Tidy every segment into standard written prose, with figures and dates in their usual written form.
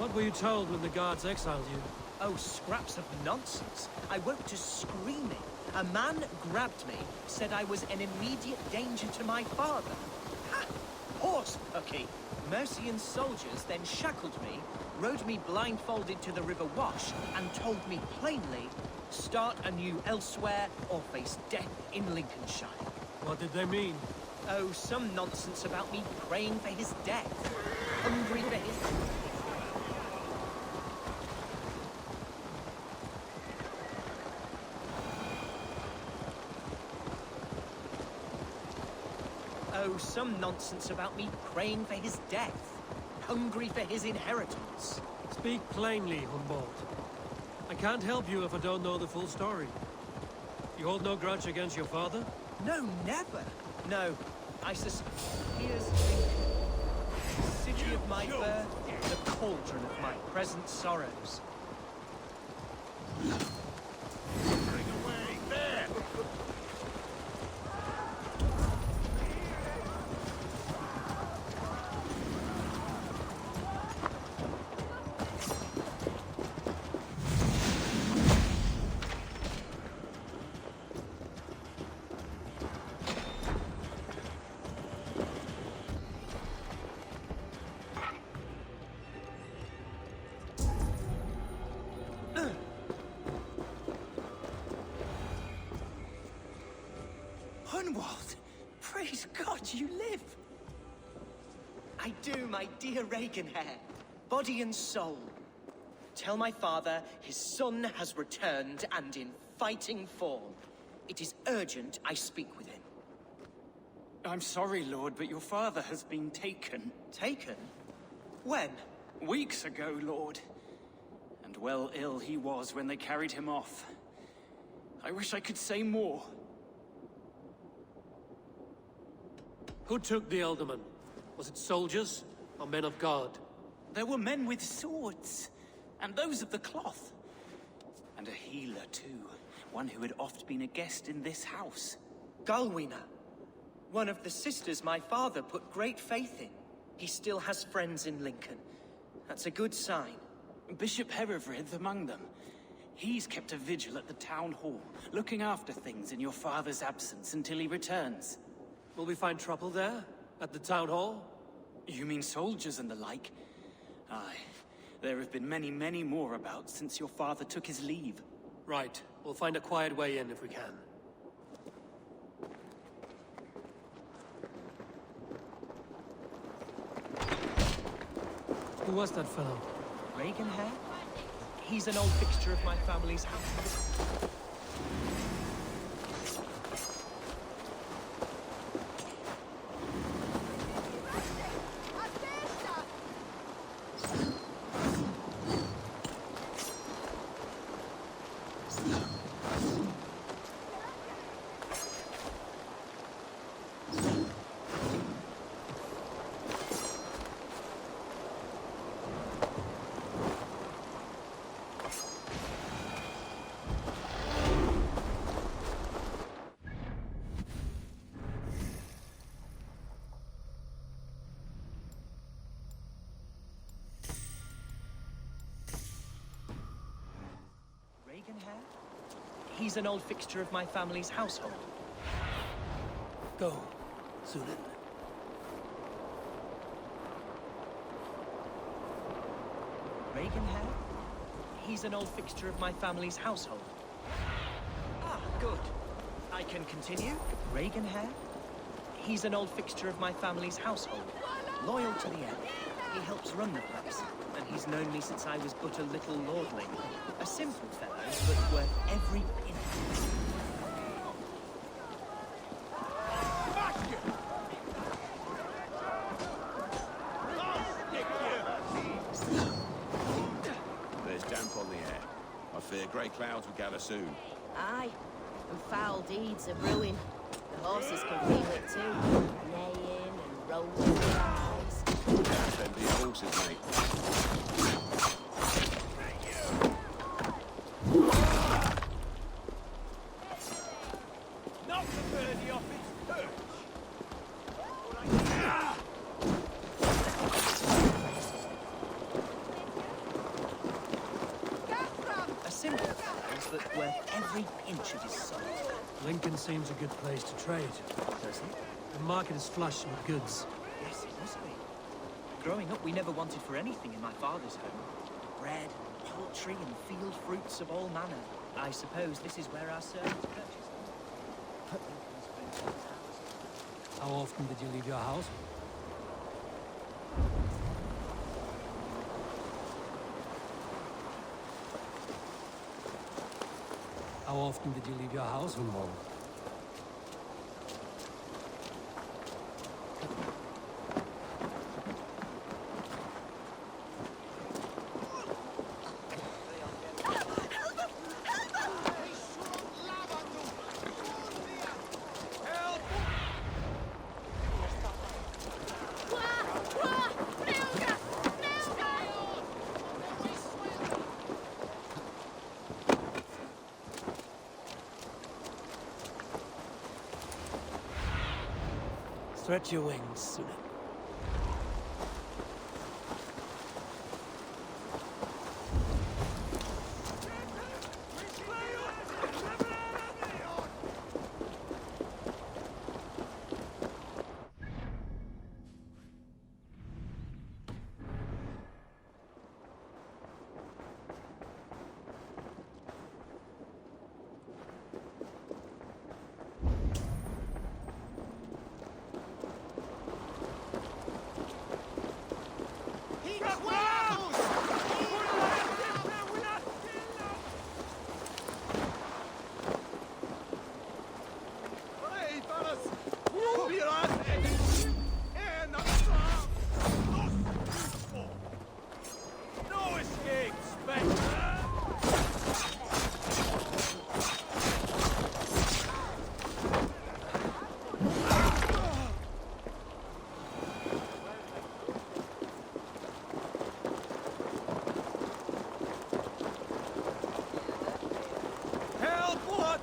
What were you told when the guards exiled you? Oh, scraps of nonsense. I woke to screaming. A man grabbed me, said I was an immediate danger to my father. Ha! Horse pucky! Mercian soldiers then shackled me, rode me blindfolded to the River Wash, and told me plainly, start anew elsewhere or face death in Lincolnshire. What did they mean? Oh, some nonsense about me praying for his death. Hungry for his... Oh, some nonsense about me praying for his death. Hungry for his inheritance. Speak plainly, Humboldt. I can't help you if I don't know the full story. You hold no grudge against your father? No, never. No, I suspect. Here's Lincoln. The city of my birth, the cauldron of my present sorrows. Bring away, there! Hunwald! Praise God you live! I do, my dear Reaganhair. Body and soul. Tell my father his son has returned and in fighting form. It is urgent I speak with him. I'm sorry, Lord, but your father has been taken. Taken? When? Weeks ago, Lord. And well ill he was when they carried him off. I wish I could say more. Who took the Elderman? Was it soldiers or men of God? There were men with swords, and those of the cloth. And a healer, too. One who had oft been a guest in this house. Galwina. One of the sisters my father put great faith in. He still has friends in Lincoln. That's a good sign. Bishop Herefrith among them. He's kept a vigil at the town hall, looking after things in your father's absence until he returns. Will we find trouble there? At the town hall? You mean soldiers and the like? Aye. There have been many, many more about since your father took his leave. Right. We'll find a quiet way in if we can. Who was that fellow? Reaganhair? He's an old fixture of my family's house. He's an old fixture of my family's household. Go, Zulin. Reaganhair? He's an old fixture of my family's household. Ah, good. I can continue. Reaganhair? He's an old fixture of my family's household. Loyal to the end. He helps run the place, and he's known me since I was but a little lordling. A simple fellow, but worth every penny. There's damp on the air. I fear grey clouds will gather soon. Aye, and foul deeds are brewing. The horses can feel it too. Neighing and rolling their eyes. Damp them be horses, mate. Not the birdie off its perch! every inch of his salt. Lincoln seems a good place to trade. Does he? The market is flush with goods. Yes, it must be. Growing up, we never wanted for anything in my father's home. Bread, poultry, and field fruits of all manner. I suppose this is where our servants purchase them. How often did you leave your house? How often did you leave your house, Hunwald? Stretch your wings, Suna. No escape, Spectre! Help! What?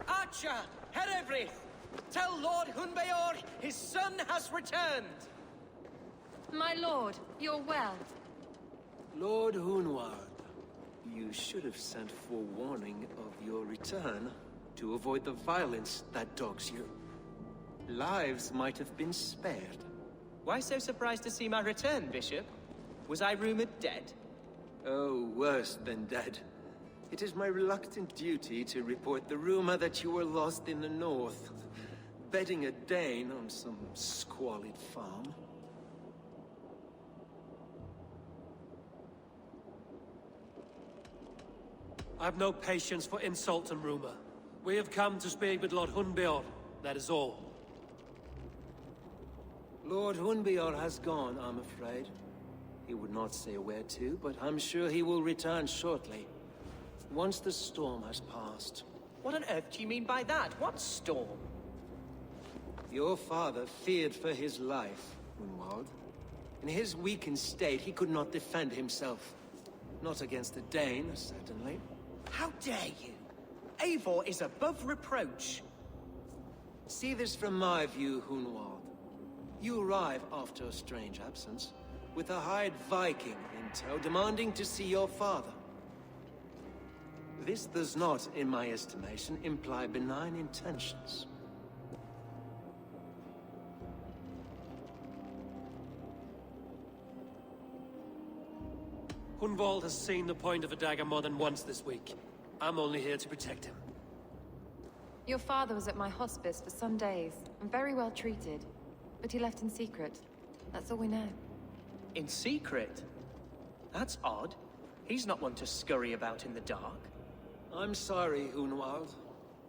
Archer, Herevri, tell Lord Hunbeor his son has returned. My lord, you're well. Lord Hunward, you should have sent forewarning of your return to avoid the violence that dogs you. Lives might have been spared. Why so surprised to see my return, Bishop? Was I rumored dead? Oh, worse than dead. It is my reluctant duty to report the rumor that you were lost in the north, bedding a Dane on some squalid farm. I've no patience for insult and rumor. We have come to speak with Lord Hunbeor, that is all. Lord Hunbeor has gone, I'm afraid. He would not say where to, but I'm sure he will return shortly. Once the storm has passed. What on earth do you mean by that? What storm? Your father feared for his life, Hunwald. In his weakened state, he could not defend himself. Not against a Dane, certainly. How dare you? Eivor is above reproach. See this from my view, Hunwald. You arrive after a strange absence, with a hired Viking in tow demanding to see your father. This does not, in my estimation, imply benign intentions. Hunwald has seen the point of a dagger more than once this week. I'm only here to protect him. Your father was at my hospice for some days, and very well treated. But he left in secret. That's all we know. In secret? That's odd. He's not one to scurry about in the dark. I'm sorry, Hunwald.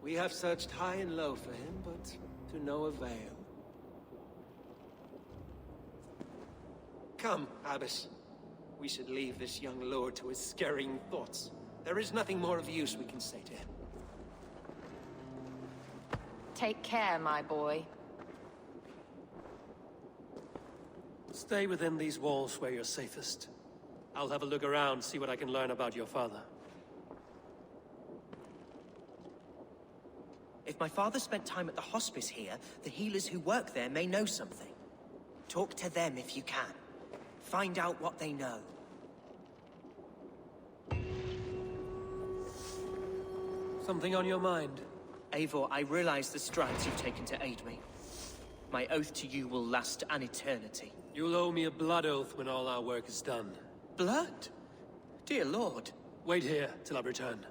We have searched high and low for him, but to no avail. Come, Abbess. We should leave this young lord to his scurrying thoughts. There is nothing more of use we can say to him. Take care, my boy. Stay within these walls where you're safest. I'll have a look around, see what I can learn about your father. If my father spent time at the hospice here, the healers who work there may know something. Talk to them if you can. Find out what they know. Something on your mind? Eivor, I realize the strides you've taken to aid me. My oath to you will last an eternity. You'll owe me a blood oath when all our work is done. Blood? Dear Lord. Wait here till I return.